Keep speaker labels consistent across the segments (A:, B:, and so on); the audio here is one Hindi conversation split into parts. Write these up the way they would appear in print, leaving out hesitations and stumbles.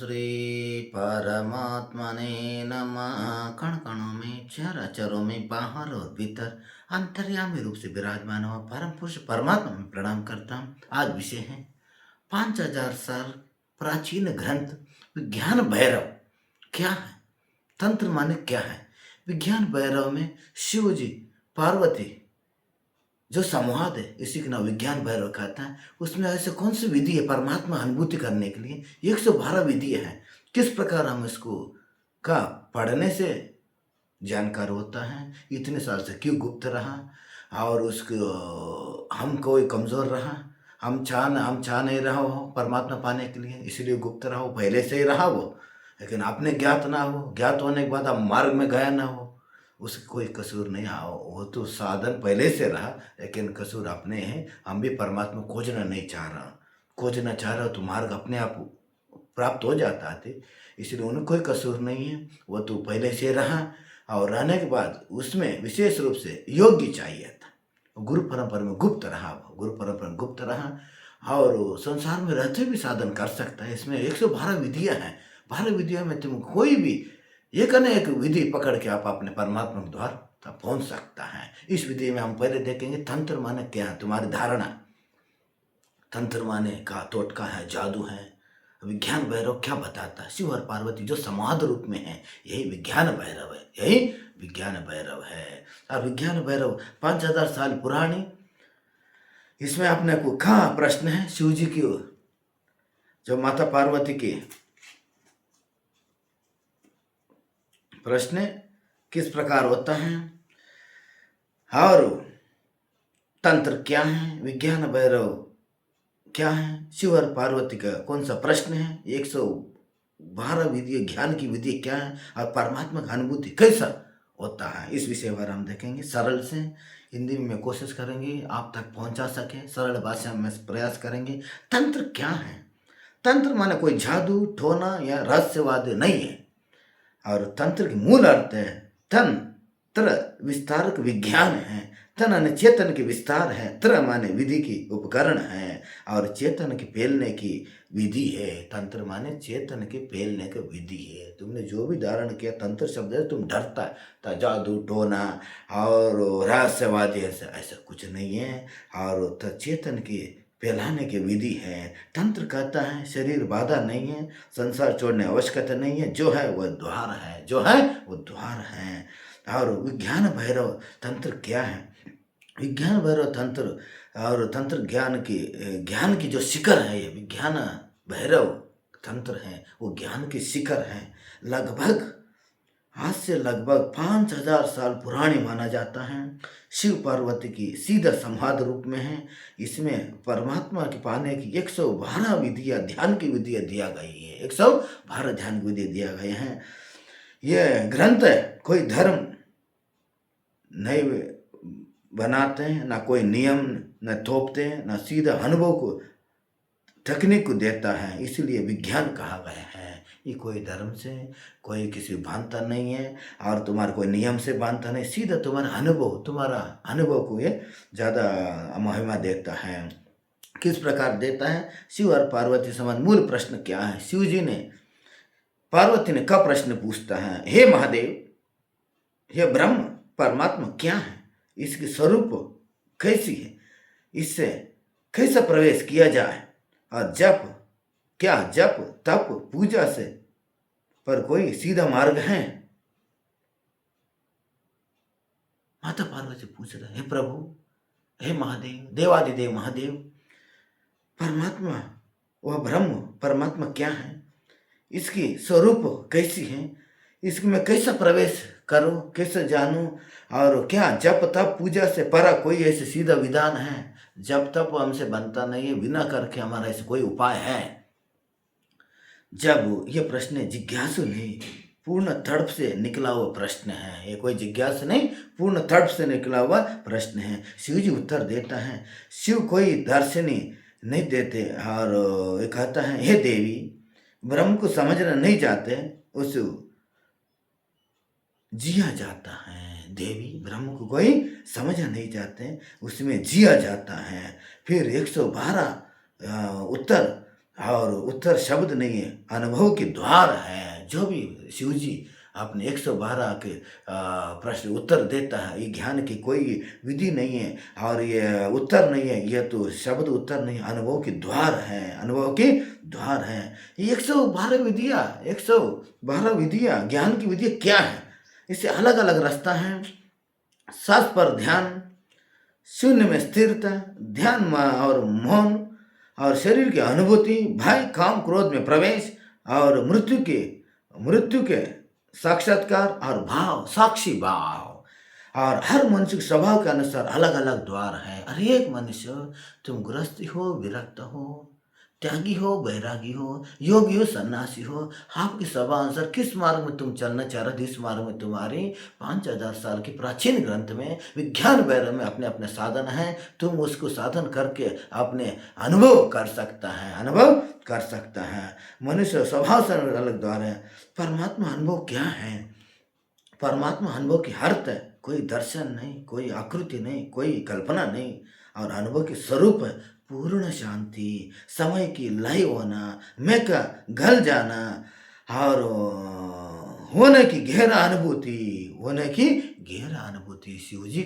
A: श्री परमात्मने नमः। कण कणों में, चराचरों में, बाहर और भीतर अंतर्यामी रूप से विराजमान हुआ परम पुरुष परमात्मा में प्रणाम करता हूँ। आज विषय है 5000 साल प्राचीन ग्रंथ विज्ञान भैरव क्या है। तंत्र माने क्या है। विज्ञान भैरव में शिव जी पार्वती जो संवाद है, इसी का नाम विज्ञान भैरव कहता है। उसमें ऐसे कौन सी विधि है परमात्मा अनुभूति करने के लिए। 112 विधियां हैं। किस प्रकार हम इसको का पढ़ने से जानकार होता है। इतने साल से क्यों गुप्त रहा और उसको हम कोई कमजोर रहा। हम चाह नहीं रहा हो परमात्मा पाने के लिए, इसलिए गुप्त रहा हो। पहले से ही रहा वो, लेकिन आपने ज्ञात ना हो। ज्ञात होने के बाद हम मार्ग में गया ना हो, उसका कोई कसूर नहीं। हाँ, वो तो साधन पहले से रहा, लेकिन कसूर अपने हैं। हम भी परमात्मा खोजना नहीं चाह रहा। खोजना चाह रहा तो मार्ग अपने आप प्राप्त हो जाता थे, इसलिए उन्हें कोई कसूर नहीं है। वो तो पहले से रहा और रहने के बाद उसमें विशेष रूप से योग्य चाहिए था। गुरु परंपरा में गुप्त रहा, वो गुरु परंपरा में गुप्त रहा और संसार में रहते भी साधन कर सकता है। इसमें 112 विधियां हैं। 12 विधियों में तुम कोई भी एक न एक विधि पकड़ के आप अपने परमात्मा के द्वार तक पहुंच सकता है। इस विधि में हम पहले देखेंगे तंत्र माने क्या है, तुम्हारी धारणा। तंत्र माने का टोटका है, जादू है। विज्ञान भैरव क्या बताता है। शिव और पार्वती जो समाध रूप में है, यही विज्ञान भैरव है। यही विज्ञान भैरव है। और विज्ञान भैरव 5000 साल पुरानी। इसमें अपने को कहाँ प्रश्न है। शिव जी की जो माता पार्वती की प्रश्न किस प्रकार होता है और तंत्र क्या है, विज्ञान भैरव क्या है, शिव और पार्वती का कौन सा प्रश्न है, 112 विधि ज्ञान की विधि क्या है और परमात्मा का अनुभूति कैसा होता है, इस विषय पर हम देखेंगे। सरल से हिंदी में कोशिश करेंगे आप तक पहुंचा सके, सरल भाषा में प्रयास करेंगे। तंत्र क्या है। तंत्र माने कोई जादू टोना या रहस्यवाद नहीं है। और तंत्र की मूल अर्थ है तंत्र विस्तारक विज्ञान है। तन माने चेतन के विस्तार है, त्र माने विधि की उपकरण है और चेतन के पेलने की विधि है। तंत्र माने चेतन के पेलने की विधि है। तुमने जो भी धारण किया तंत्र शब्द है, तुम डरता है तो जादू टोना और रहस्यवादी ऐसा ऐसा कुछ नहीं है। और तो चेतन की फैलाने की विधि है। तंत्र कहता है शरीर बाधा नहीं है, संसार छोड़ने आवश्यकता नहीं है। जो है वह द्वार है, जो है वो द्वार है। और विज्ञान भैरव तंत्र क्या है। विज्ञान भैरव तंत्र और तंत्र ज्ञान की जो शिखर है, ये विज्ञान भैरव तंत्र है, वो ज्ञान की शिखर है। लगभग आज से लगभग 5000 साल पुरानी माना जाता है। शिव पार्वती की सीधा संवाद रूप में है। इसमें परमात्मा के पाने की 112 विधियां, ध्यान की विधियां दिया गई है। 112 ध्यान की विधियां दिया गए हैं। यह ग्रंथ है, कोई धर्म नहीं बनाते हैं, ना कोई नियम न थोपते हैं, ना सीधा अनुभव को तकनीक को देता है, इसलिए विज्ञान कहा गया है। ये कोई धर्म से कोई किसी बांधता नहीं है और तुम्हारे कोई नियम से बांधता नहीं, सीधा तुम्हारा अनुभव को ये ज़्यादा महिमा देता है। किस प्रकार देता है। शिव और पार्वती संबंध मूल प्रश्न क्या है। शिव जी ने पार्वती ने का प्रश्न पूछता है, हे महादेव, हे ब्रह्म, परमात्मा क्या है, इसकी स्वरूप कैसी है, इससे कैसा प्रवेश किया जाए और जप तप पूजा से पर कोई सीधा मार्ग है। माता पार्वती पूछ रहे, हे प्रभु, हे महादेव, देवादिदेव महादेव, परमात्मा वह ब्रह्म परमात्मा क्या है, इसकी स्वरूप कैसी है, इसमें मैं कैसा प्रवेश करूं, कैसे जानूं और क्या जप तप पूजा से परा कोई ऐसे सीधा विधान है। जप तप हमसे बनता नहीं है, बिना करके हमारा ऐसे कोई उपाय है। जब ये प्रश्न जिज्ञासु नहीं, पूर्ण तड़प से निकला हुआ प्रश्न है। ये कोई जिज्ञासु नहीं, पूर्ण तड़प से निकला हुआ प्रश्न है। शिव जी उत्तर देता है। शिव कोई दर्शनी नहीं देते और ये कहता है, हे देवी, ब्रह्म को समझना नहीं चाहते, उस जिया जाता है। देवी, ब्रह्म को कोई समझना नहीं चाहते, उसमें जिया जाता है। फिर 112 उत्तर और और उत्तर शब्द नहीं है, अनुभव के द्वार है। जो भी शिव जी अपने 112 के प्रश्न उत्तर देता है, ये ज्ञान की कोई विधि नहीं है और ये उत्तर नहीं है, यह तो शब्द उत्तर नहीं, अनुभव के द्वार है, अनुभव के द्वार हैं। ये 112 विधियाँ, 112 विधियाँ, ज्ञान की विधियाँ क्या है? इससे अलग अलग रास्ता है। सांस पर ध्यान, शून्य में स्थिरता, ध्यान और मौन, और शरीर की अनुभूति, भय काम क्रोध में प्रवेश, और मृत्यु के साक्षात्कार, और भाव साक्षी भाव। और हर मनुष्य के स्वभाव के अनुसार अलग अलग द्वार है। हर एक मनुष्य, तुम गृहस्थी हो, विरक्त हो, त्यागी हो, बैरागी हो, योगी हो, सन्यासी हो, आपके स्वभाव अनुसार किस मार्ग में तुम चलना चाह रहे हो, इस मार्ग में तुम्हारी 5000 साल की प्राचीन ग्रंथ में विज्ञान वैर में अपने अपने साधन हैं। तुम उसको साधन करके अपने अनुभव कर सकता है। मनुष्य स्वभाव से अलग द्वार है। परमात्मा अनुभव क्या है? परमात्मा अनुभव की अर्थ है, कोई दर्शन नहीं, कोई आकृति नहीं, कोई कल्पना नहीं, और अनुभव के स्वरूप है पूर्ण शांति, समय की लय होना, मैं का गल जाना, और होने की गहरा अनुभूति। शिवजी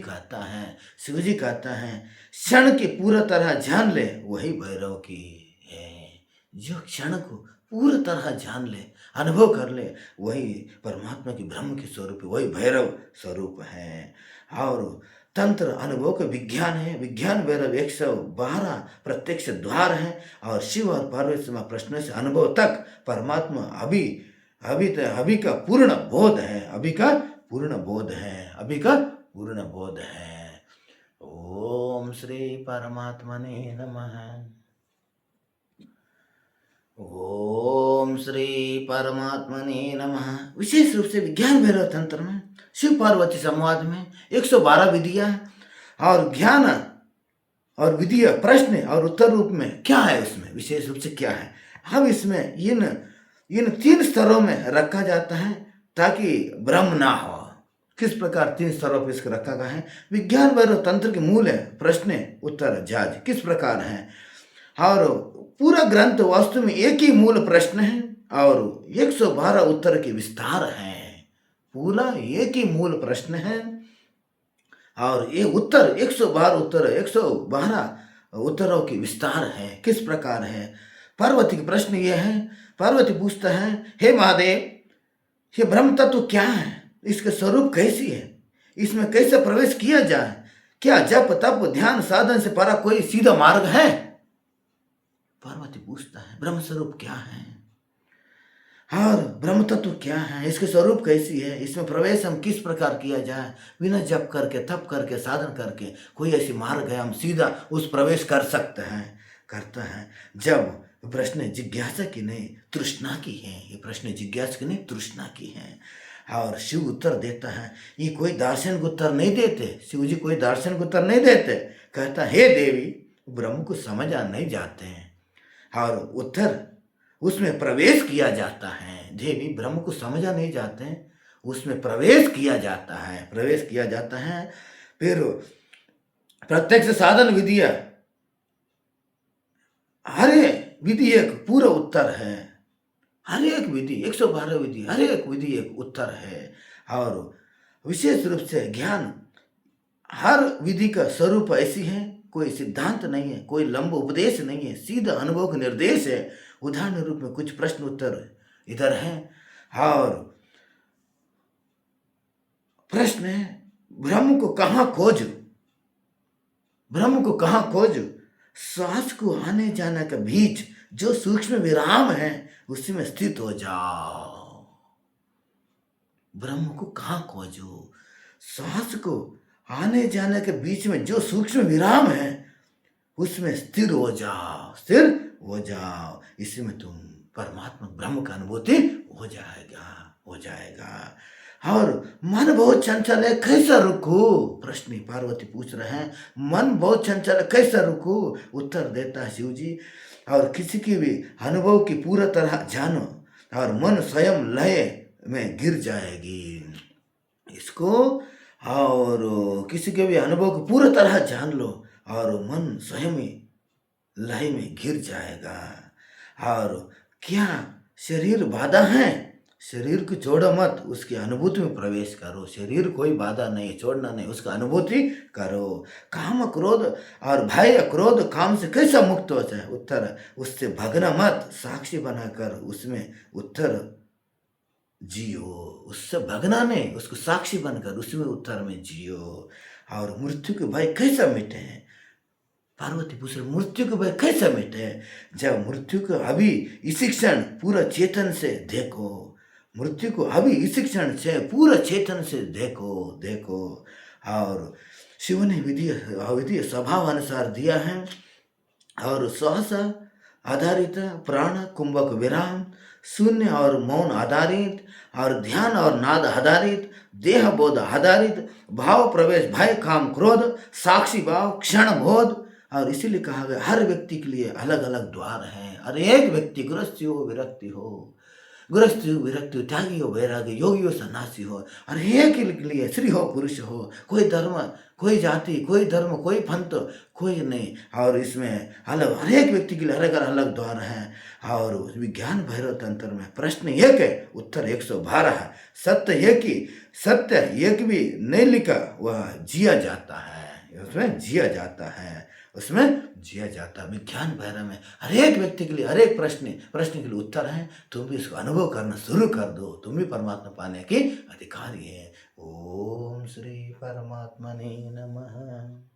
A: कहता है क्षण की पूरा तरह जान ले, वही भैरव की है। जो क्षण को पूरी तरह जान ले, अनुभव कर ले, वही परमात्मा की ब्रह्म के स्वरूप, वही भैरव स्वरूप है। और तंत्र अनुभव का विज्ञान है। विज्ञान भैरव 112 प्रत्यक्ष द्वार है, और शिव और पार्वती में प्रश्न से अनुभव तक परमात्मा अभी का पूर्ण बोध है। ओम श्री परमात्मने नमः। ओम श्री परमात्मने नमः। विशेष रूप से विज्ञान भैरव तंत्र में शिव पार्वती संवाद में 112 विधियां और ज्ञान और विधियां, प्रश्न और उत्तर रूप में क्या है, उसमें विशेष रूप से क्या है। अब इसमें इन 3 स्तरों में रखा जाता है ताकि भ्रम ना हो। किस प्रकार 3 स्तरों पर इसको रखा गया है? विज्ञान भैरव तंत्र के मूल है प्रश्न उत्तर जाज किस प्रकार है, और पूरा ग्रंथ वास्तव में एक ही मूल प्रश्न है और 112 उत्तर के विस्तार हैं। पूरा एक ही मूल प्रश्न है और ये उत्तर 112 उत्तरों के विस्तार है। किस प्रकार है? पार्वती का प्रश्न यह है, पार्वती पूछता है, हे महादेव, ये ब्रह्म तत्व क्या है? इसका स्वरूप कैसी है? इसमें कैसे प्रवेश किया जाए? क्या जप तप ध्यान साधन से परा कोई सीधा मार्ग है? पार्वती पूछता है, ब्रह्म स्वरूप क्या है और ब्रह्म तत्व क्या है? इसके स्वरूप कैसी है? इसमें प्रवेश हम किस प्रकार किया जाए? बिना जप करके तप करके साधन करके कोई ऐसी मार्ग है हम सीधा उस प्रवेश कर सकते हैं? करता है। जब प्रश्न जिज्ञासा की नहीं तृष्णा की है, ये प्रश्न जिज्ञासा की नहीं तृष्णा की है। और शिव उत्तर देता है, ये कोई दार्शनिक उत्तर नहीं देते, शिव जी कोई दार्शनिक उत्तर नहीं देते। कहता, हे देवी, ब्रह्म को समझा नहीं जाते हैं और उत्तर उसमें प्रवेश किया जाता है। देवी ब्रह्म को समझा नहीं जाते हैं, उसमें प्रवेश किया जाता है। फिर प्रत्यक्ष साधन विधियां, हर विधि एक पूरा उत्तर है। हर एक विधि 112 विधि, हर एक विधि एक उत्तर है। और विशेष रूप से ज्ञान, हर विधि का स्वरूप ऐसी है, कोई सिद्धांत नहीं है, कोई लंब उपदेश नहीं है, सीधा अनुभव का निर्देश है। उदाहरण रूप में कुछ प्रश्न उत्तर इधर हैं। और प्रश्न है, ब्रह्म को कहाँ खोज? श्वास को आने जाने का बीच जो सूक्ष्म विराम है उसी में स्थित हो जाओ। ब्रह्म को कहाँ खोजो? श्वास को आने जाने के बीच में जो सूक्ष्म विराम है उसमें स्थिर हो जाओ। इसी में तुम परमात्मा ब्रह्म का अनुभूति हो जाएगा। और मन बहुत चंचल है, कैसा रुकू? प्रश्न पार्वती पूछ रहे हैं, मन बहुत चंचल है, कैसा रुकू? उत्तर देता है शिव जी, और किसी की भी अनुभव की पूरा तरह जानो और मन स्वयं लय में गिर जाएगी। इसको और किसी के भी अनुभव को पूरा तरह जान लो और मन स्वयं ही लय में गिर जाएगा। और क्या शरीर बाधा है? शरीर को छोड़ो मत, उसकी अनुभूति में प्रवेश करो। शरीर कोई बाधा नहीं, छोड़ना नहीं, उसका अनुभूति करो। काम क्रोध और भय क्रोध काम से कैसा मुक्त हो जाए? उत्तर, उससे भगना मत, साक्षी बनाकर उसमें उत्तर जियो। उससे भगना नहीं, उसको साक्षी बनकर उसमें उत्तर में जियो। और मृत्यु के भय कैसा मिटे हैं? पार्वती पूछ रही, मृत्यु के भय कैसे मिटे? जब मृत्यु को अभी इसी क्षण पूरा चेतन से देखो। मृत्यु को अभी इसी क्षण से पूरा चेतन से देखो देखो। और शिव ने विधि स्वभाव अनुसार दिया है। और सहसा आधारित प्राण कुंभक विराम, शून्य और मौन आधारित, और ध्यान और नाद आधारित, देह बोध आधारित, भाव प्रवेश भय काम क्रोध, साक्षी भाव क्षण बोध। और इसीलिए कहा गया हर व्यक्ति के लिए अलग अलग द्वार है। हर एक व्यक्ति गृहस्थी हो विरक्ति हो, गृहस्थी हो विरक्ति हो, त्यागी हो वैरागी, योगी हो सन्यासी हो, हर एक के लिए स्त्री हो पुरुष हो, कोई धर्म कोई जाति कोई धर्म कोई पंथ कोई नहीं। और इसमें अलग हर एक व्यक्ति के लिए अलग अलग द्वार हैं। और विज्ञान भैरव तंत्र में प्रश्न एक है, उत्तर 112 है। सत्य एक ही, सत्य एक भी नहीं लिखा, वह जिया जाता है, उसमें जिया जाता है, उसमें जिया जाता है। विज्ञान भैरव में हर एक व्यक्ति के लिए हर एक प्रश्न के लिए उत्तर है। तुम भी इसको अनुभव करना शुरू कर दो, तुम भी परमात्मा पाने के अधिकारी है। ओम श्री परमात्मने नमः।